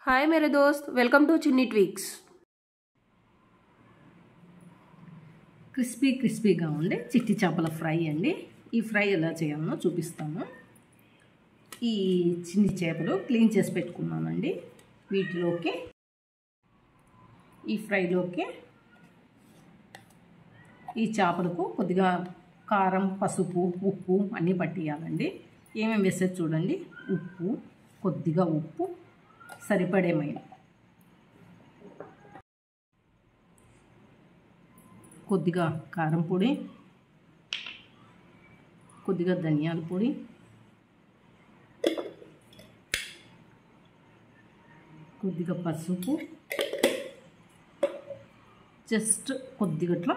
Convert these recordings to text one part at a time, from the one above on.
हाय मेरे दोस्त, welcome to चिन्नी ट्विक्स। క్రిస్పీగా ఉండే చిట్టి చేపల ఫ్రై అండి. ఈ ఫ్రై ఎలా చేయాలో చూపిస్తాను. ఈ చిన్ని చేపలు క్లీన్ చేసి పెట్టుకున్నానండి. వీటిలోకి ఈ ఫ్రైలోకి ఈ చేపలకు కొద్దిగా కారం, పసుపు, ఉప్పు అన్నీ పట్టియాలండి. ఏమేమి వేసేది చూడండి. ఉప్పు, కొద్దిగా ఉప్పు, సరిపడేమైన కొద్దిగా కారం పొడి, కొద్దిగా ధనియాల పొడి, కొద్దిగా పసుపు, జస్ట్ కొద్దిగట్ల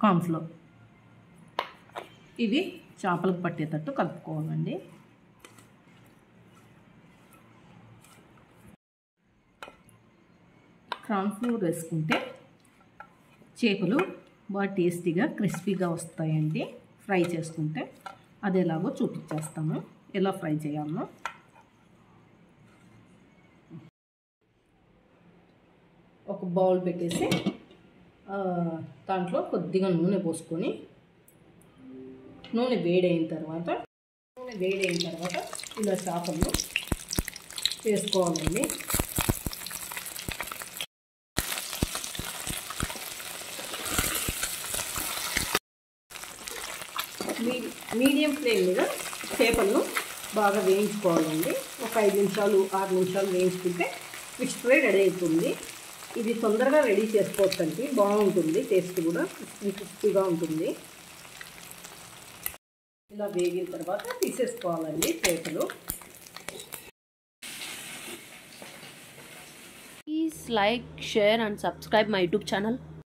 కార్న్ఫ్లోర్. ఇవి చేపలకు పట్టేటట్టు కలుపుకోవాలండి. కార్న్ఫ్లోర్ వేసుకుంటే చేపలు బాగా టేస్టీగా క్రిస్పీగా వస్తాయండి. ఫ్రై చేసుకుంటే అది ఎలాగో చూపించేస్తాము, ఎలా ఫ్రై చేయాలో. ఒక బౌల్ పెట్టేసి దాంట్లో కొద్దిగా నూనె పోసుకొని నూనె వేడైన తర్వాత ఇలా చేపలు వేసుకోవాలండి. మీడియం ఫ్లేమ్ మీద చేపలను బాగా వేయించుకోవాలండి. ఒక 5 నిమిషాలు 6 నిమిషాలు వేయించుకుంటే ఫిష్ ఫ్రై రెడీ అవుతుంది. ఇది తొందరగా రెడీ చేసుకోవచ్చండి, బాగుంటుంది, టేస్ట్ కూడా క్రిస్పీగా ఉంటుంది. ఇలా వేగిన తర్వాత తీసేసుకోవాలండి చేపలు. Please like, share and subscribe my YouTube channel.